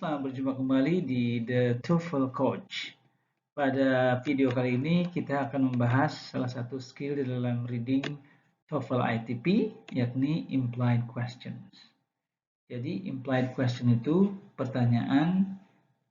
selamat berjumpa kembali di The TOEFL Coach. Pada video kali ini kita akan membahas salah satu skill di dalam reading TOEFL ITP, yakni implied questions. Jadi implied question itu pertanyaan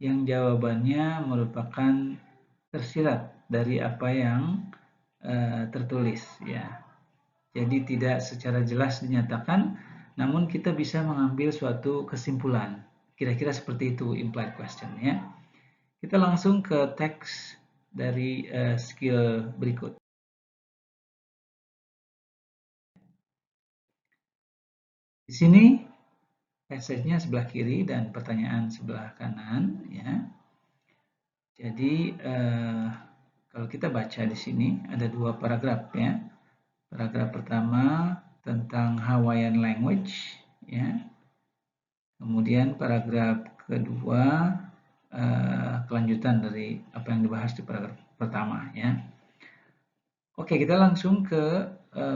yang jawabannya merupakan tersirat dari apa yang tertulis, ya. Jadi tidak secara jelas dinyatakan, namun kita bisa mengambil suatu kesimpulan. Kira-kira seperti itu implied question, ya. Kita langsung ke teks dari skill berikut. Di sini passage-nya sebelah kiri dan pertanyaan sebelah kanan, ya. Jadi kalau kita baca di sini ada dua paragraf, ya. Paragraf pertama tentang Hawaiian language, ya. Kemudian paragraf kedua kelanjutan dari apa yang dibahas di paragraf pertama, ya. Oke, kita langsung ke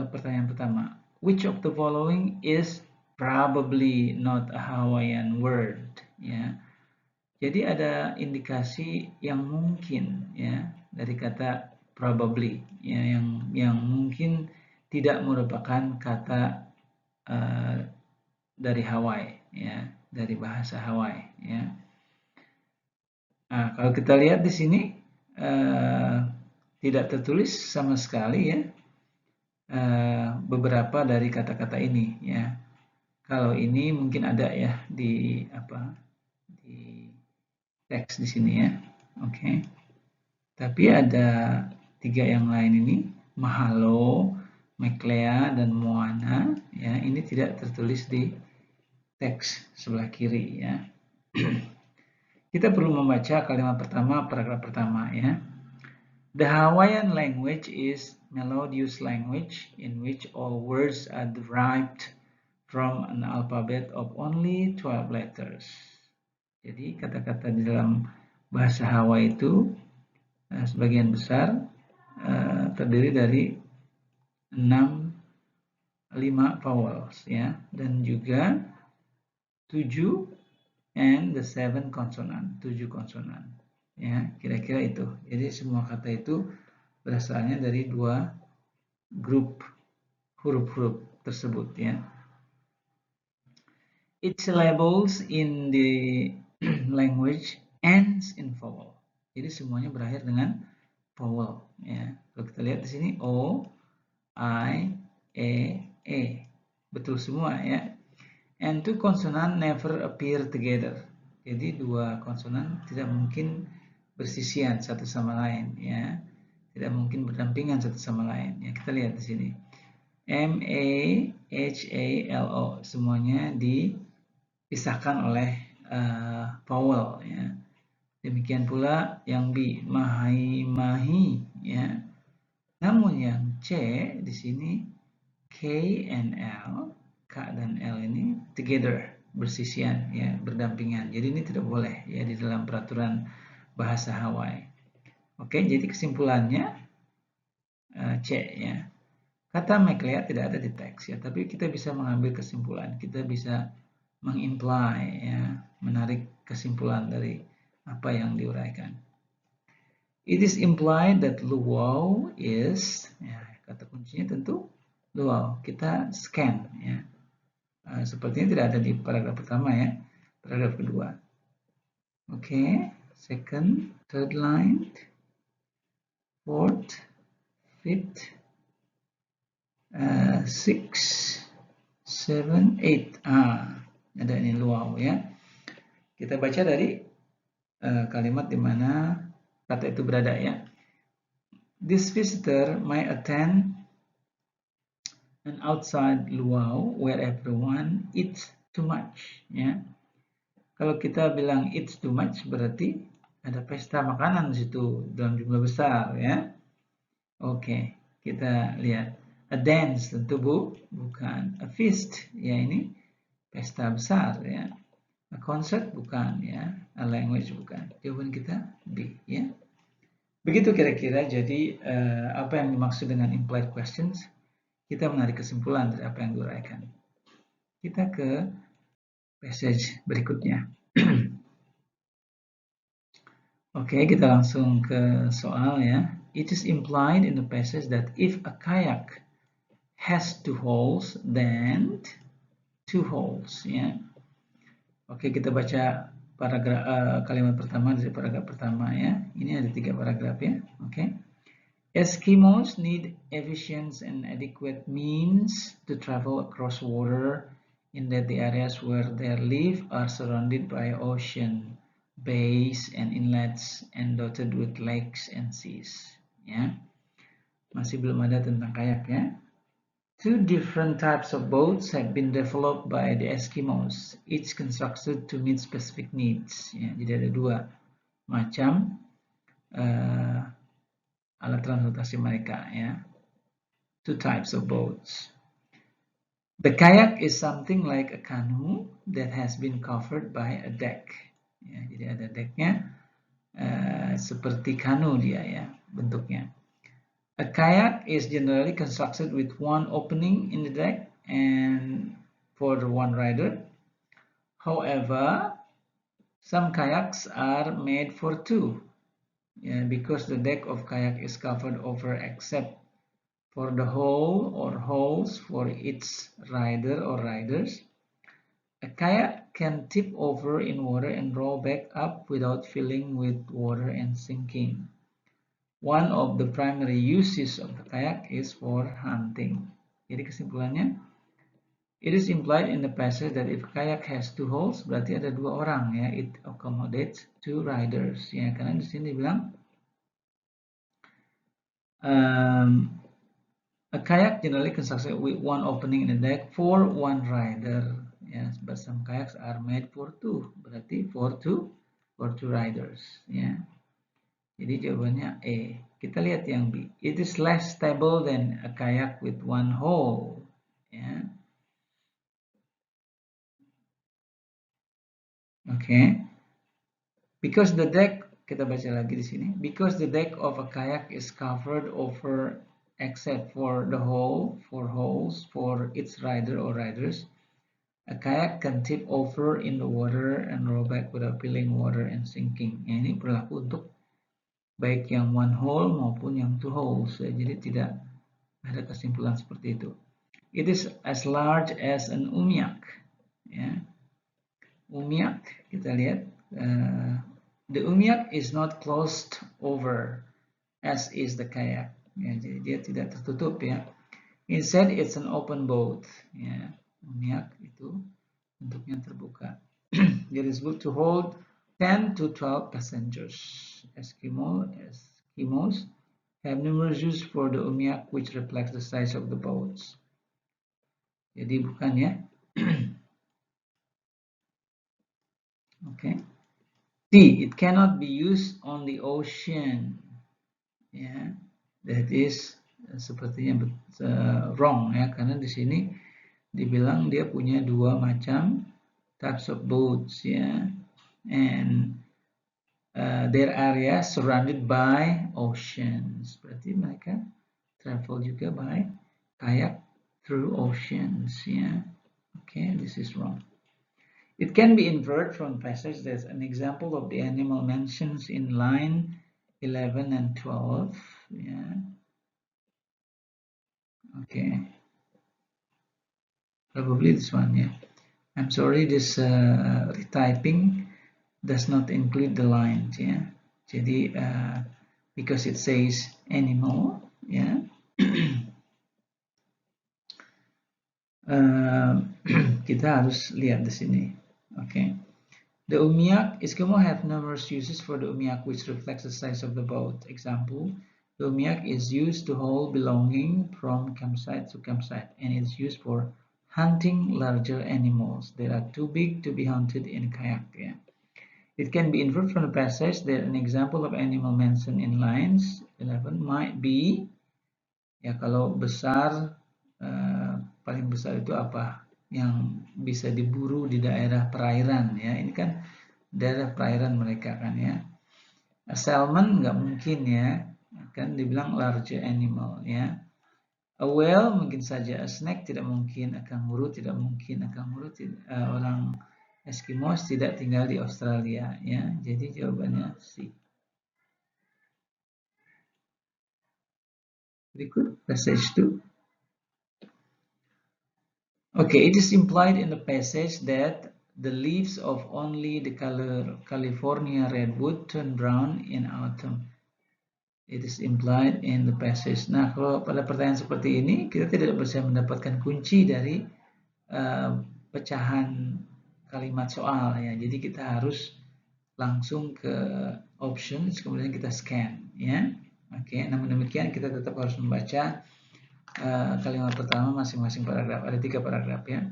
pertanyaan pertama. Which of the following is probably not a Hawaiian word, ya. Jadi ada indikasi yang mungkin, ya, dari kata probably, ya, yang mungkin tidak merupakan kata dari Hawaii, ya, dari bahasa Hawaii, ya. Nah, kalau kita lihat di sini tidak tertulis sama sekali, ya, beberapa dari kata-kata ini, ya. Kalau ini mungkin ada, ya, di teks di sini, ya. Oke. Tapi ada tiga yang lain ini, mahalo, meklea, dan moana, ya, ini tidak tertulis di teks sebelah kiri, ya. Kita perlu membaca kalimat pertama, paragraf pertama, ya. The Hawaiian language is melodious language in which all words are derived from an alphabet of only 12 letters. Jadi kata-kata di dalam bahasa Hawaii itu sebagian besar terdiri dari 5 vowels, ya, dan juga 7 and the 7 consonant, 7 konsonan, ya, kira-kira itu. Jadi semua kata itu berasalnya dari dua grup huruf-huruf tersebut, ya. Each syllables in the language ends in vowel. Jadi semuanya berakhir dengan vowel, ya. Kalau kita lihat di sini o, I, E. Betul semua, ya. And two consonant never appear together. Jadi dua konsonan tidak mungkin bersisian satu sama lain, ya. Tidak mungkin berdampingan satu sama lain, ya. Kita lihat di sini. M, A, H, A, L, O. Semuanya dipisahkan oleh vowel, ya. Demikian pula yang B, mahai, mahi, ya. Namun yang C di sini K and L, K dan L ini together, bersisian, ya, berdampingan. Jadi ini tidak boleh, ya, di dalam peraturan bahasa Hawaii. Oke, jadi kesimpulannya C, ya. Kata meklea tidak ada di teks, ya, tapi kita bisa mengambil kesimpulan. Kita bisa mengimply, ya, menarik kesimpulan dari apa yang diuraikan. It is implied that luau is, ya, kata kuncinya tentu luau. Kita scan, ya. Sepertinya tidak ada di paragraf pertama, ya. Paragraf kedua. Oke, second, third line, fourth, fifth, 6, 7, 8. Ada ini luau, ya. Kita baca dari kalimat di mana kata itu berada, ya. This visitor may attend an outside luau where everyone eats too much, ya. Kalau kita bilang eats too much berarti ada pesta makanan di situ dalam jumlah besar, ya. Oke, kita lihat. A dance tentu bukan. A feast, ya, ini pesta besar, ya. A concert bukan, ya. A language bukan. Jawaban kita B, ya. Begitu kira-kira. Jadi apa yang dimaksud dengan implied questions? Kita menarik kesimpulan dari apa yang diuraikan. Kita ke passage berikutnya. Oke, kita langsung ke soal ya. It is implied in the passage that if a kayak has two holes, then two holes ya. Oke, kita baca paragraf kalimat pertama dari paragraf pertama ya. Ini ada 3 paragraf ya. Oke. Eskimos need efficient and adequate means to travel across water in that the areas where they live are surrounded by ocean, bays and inlets and dotted with lakes and seas. Ya. Masih belum ada tentang kayak ya. Two different types of boats have been developed by the Eskimos, each constructed to meet specific needs. Ya, jadi ada 2 macam alat transportasi mereka ya. Two types of boats. The kayak is something like a canoe that has been covered by a deck. Ya, jadi ada decknya, seperti kanu dia ya bentuknya. A kayak is generally constructed with one opening in the deck and for the one rider. However, some kayaks are made for two, because the deck of kayak is covered over except for the hole or holes for its rider or riders. A kayak can tip over in water and roll back up without filling with water and sinking. One of the primary uses of the kayak is for hunting. Jadi kesimpulannya, it is implied in the passage that if kayak has two holes, berarti ada 2 orang ya. It accommodates 2 riders ya. Karena di sini dibilang a kayak generally constructed with one opening in the deck for one rider. Ya, but some kayaks are made for two. Berarti for two riders ya. Jadi jawabannya E. Kita lihat yang B. It is less stable than a kayak with one hole. Ya. Oke. Because the deck, kita baca lagi di sini. Because the deck of a kayak is covered over except for the hole, for holes for its rider or riders, a kayak can tip over in the water and roll back without filling water and sinking. Ya, ini berlaku untuk baik yang one hole maupun yang two holes. Ya, jadi tidak ada kesimpulan seperti itu. It is as large as an umiak. Ya. Umiak, kita lihat. The umiak is not closed over as is the kayak. Ya, jadi dia tidak tertutup ya. Instead, it's an open boat. Ya, umiak itu bentuknya terbuka. It is built to hold 10 to 12 passengers. Eskimos have numerous uses for the umiak, which reflects the size of the boats. Jadi bukan ya. Okay. D. It cannot be used on the ocean. Ya, that is sepertinya wrong ya, karena di sini dibilang dia punya 2 macam types of boats ya, and their area surrounded by oceans. Berarti mereka travel juga by kayak through oceans ya. Okay, this is wrong. It can be inferred from passage that an example of the animal mentions in line 11 and 12. Yeah. Okay. Probably this one, yeah. I'm sorry, this retyping does not include the lines, yeah. Jadi, because it says animal, yeah. Kita harus lihat di sini. Okay. The umiak, Eskimo have numerous uses for the umiak, which reflects the size of the boat. Example, the umiak is used to haul belonging from campsite to campsite, and it's used for hunting larger animals that are too big to be hunted in kayak. Yeah. It can be inferred from the passage that an example of animal mentioned in lines 11 might be, ya kalau besar, paling besar itu apa? Yang bisa diburu di daerah perairan ya. Ini kan daerah perairan mereka kan ya. A salmon nggak mungkin ya, kan dibilang larger animal ya. A whale mungkin saja, a snake tidak mungkin, a kangaroo tidak mungkin, a kangaroo orang Eskimos tidak tinggal di Australia ya. Jadi jawabannya C. Berikut passage 2. Okay, it is implied in the passage that the leaves of only the California redwood turn brown in autumn. It is implied in the passage. Nah, kalau pada pertanyaan seperti ini, kita tidak bisa mendapatkan kunci dari pecahan kalimat soal ya. Jadi kita harus langsung ke options, kemudian kita scan ya. Oke, namun demikian kita tetap harus membaca kalimat pertama masing-masing paragraf. Ada 3 paragraf ya.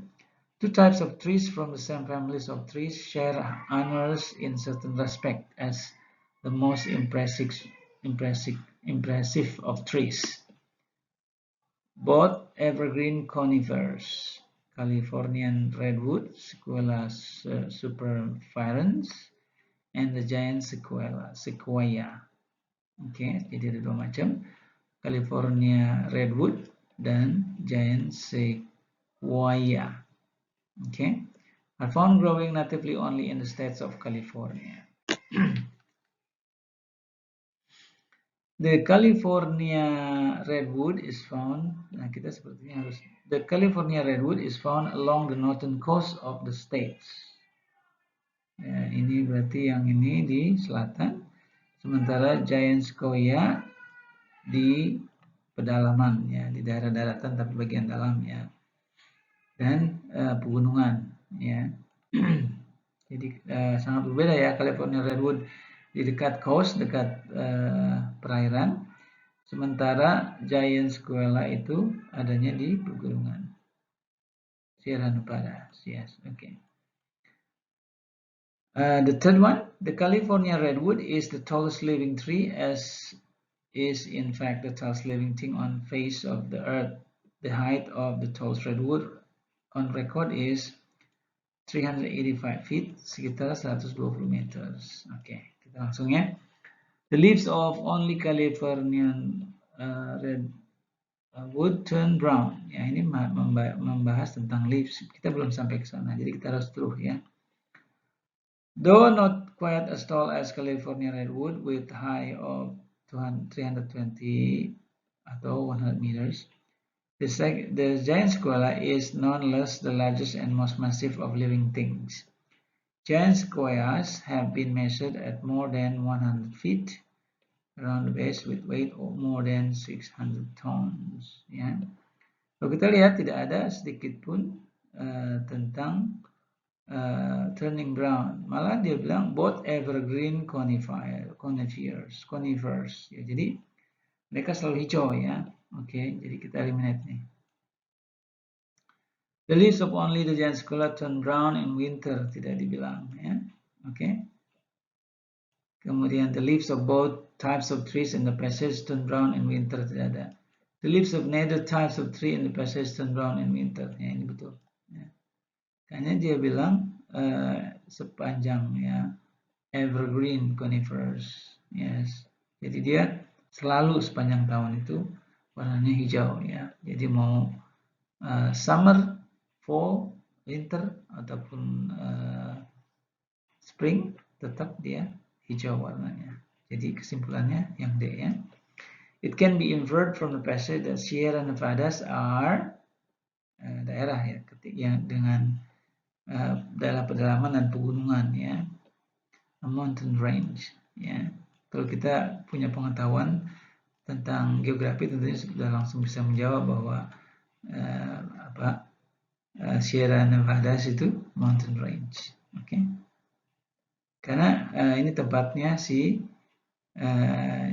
Two types of trees from the same families of trees share honors in certain respect as the most impressive of trees. Both evergreen conifers, Californian redwood, Sequoia supervirens, and the giant sequoia. Oke, jadi ada 2 macam, California redwood dan giant sequoia. Okay, are found growing natively only in the states of California. The California redwood is found. Nah, kita sepertinya harus. The California redwood is found along the northern coast of the states. Ya, ini berarti yang ini di selatan, sementara giant sequoia di pedalaman ya, di daerah daratan tapi bagian dalam ya, dan pegunungan ya. Jadi sangat berbeda ya, California redwood di dekat coast, dekat perairan, sementara giant sequoia itu adanya di pegunungan. Sierra Nevada, yes, okay. The third one, the California redwood is the tallest living tree, as is in fact the tallest living thing on face of the earth. The height of the tallest redwood on record is 385 feet, sekitar 120 meters. Oke, kita langsung ya. The leaves of only Californian redwood turn brown. Ya, ini membahas tentang leaves. Kita belum sampai ke sana, jadi kita harus terus ya. Though not quite as tall as California redwood with high of 320 atau 100 meters, the giant sequoia is nonetheless the largest and most massive of living things. Giant sequoias have been measured at more than 100 feet around the base with weight of more than 600 tons. Ya. Kalau kita lihat tidak ada sedikit pun tentang turning brown. Malah dia bilang both evergreen conifers. Ya, jadi mereka selalu hijau ya. Oke, jadi kita eliminate nih. The leaves of only the giant sequoia turn brown in winter, tidak dibilang ya. Oke. Kemudian the leaves of both types of trees in the passage turn brown in winter, tidak ada. The leaves of neither types of tree in the passage turn brown in winter. Ya, ini betul. Ya. Karena dia bilang sepanjang ya evergreen conifers. Yes. Jadi dia selalu sepanjang tahun itu warnanya hijau ya. Jadi mau summer, fall, winter ataupun spring tetap dia hijau warnanya. Jadi kesimpulannya yang D ya. It can be inferred from the passage that Sierra Nevadas are daerah ya yang dengan daerah pedalaman dan pegunungan ya. A mountain range ya. Kalau kita punya pengetahuan tentang geografi tentunya sudah langsung bisa menjawab bahwa Sierra Nevadas itu mountain range. Oke. Karena ini tempatnya si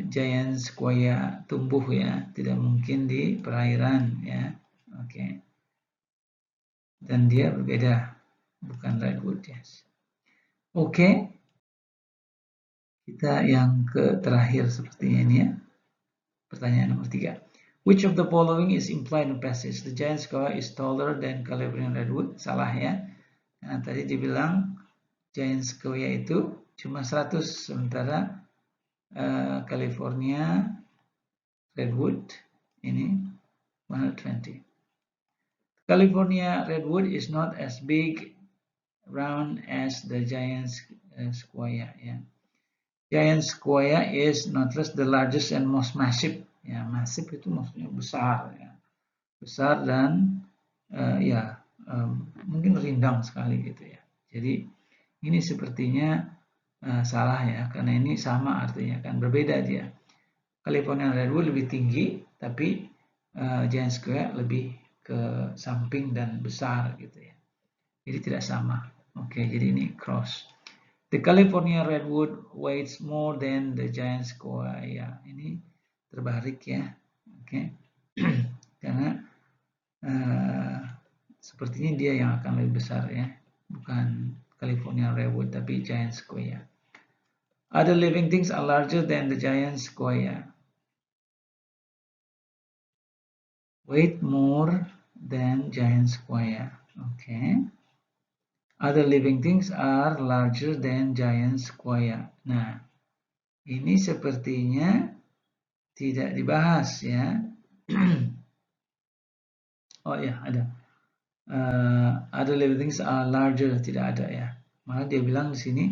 giant sequoia tumbuh ya, tidak mungkin di perairan ya. Oke. Dan dia berbeda, bukan redwood yes. Oke. Kita yang terakhir sepertinya ini ya. Pertanyaan nomor 3. Which of the following is implied in the passage? The giant sequoia is taller than Californian redwood. Salah ya. Nah, tadi dibilang giant sequoia itu cuma 100, sementara California redwood ini 120. California redwood is not as big round as the giant sequoia. Yeah. Giant sequoia is not just the largest and most massive Ya, massive itu maksudnya besar, ya. Besar dan mungkin rindang sekali gitu ya. Jadi ini sepertinya salah ya, karena ini sama artinya kan, berbeda dia. California redwood lebih tinggi, tapi giant square lebih ke samping dan besar gitu ya. Jadi tidak sama. Oke, jadi ini cross. The California redwood weighs more than the giant square. Ya, ini terbalik ya. Oke. Karena sepertinya dia yang akan lebih besar ya, bukan California redwood tapi giant sequoia. Other living things are larger than the giant sequoia. Weight more than giant sequoia. Okay. Other living things are larger than giant sequoia. Nah, ini sepertinya tidak dibahas ya. Oh ya, ada. Other living things are larger, tidak ada ya. Malah dia bilang di sini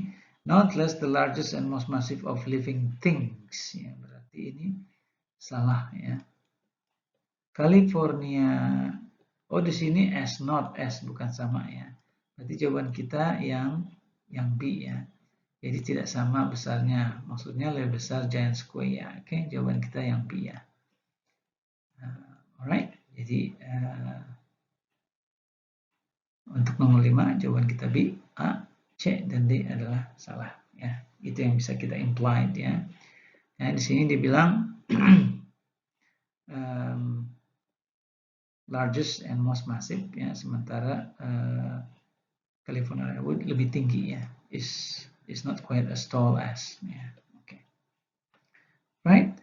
not less the largest and most massive of living things. Ya, berarti ini salah ya. California. Oh, di sini as not as, bukan sama ya. Berarti jawaban kita yang B ya. Jadi tidak sama besarnya. Maksudnya lebih besar giant square ya. Oke, jawaban kita yang B ya. Alright. Jadi untuk nomor 5 jawaban kita B, A, C, dan D adalah salah ya. Itu yang bisa kita implied ya. Nah, di sini dibilang largest and most massive ya, sementara California redwood lebih tinggi ya, is not quite as tall as ya. Oke. Right,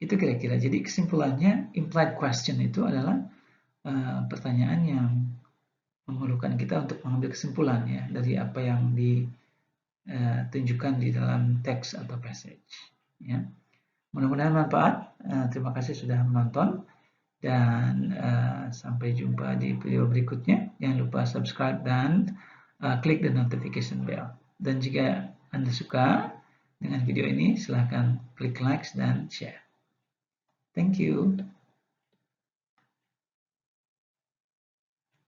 itu kira-kira. Jadi kesimpulannya implied question itu adalah pertanyaan yang memerlukan kita untuk mengambil kesimpulan ya dari apa yang ditunjukkan di dalam teks atau passage ya. Mudah-mudahan manfaat. Terima kasih sudah menonton. Dan sampai jumpa di video berikutnya. Jangan lupa subscribe dan klik the notification bell. Dan jika Anda suka dengan video ini, silahkan klik like dan share. Thank you.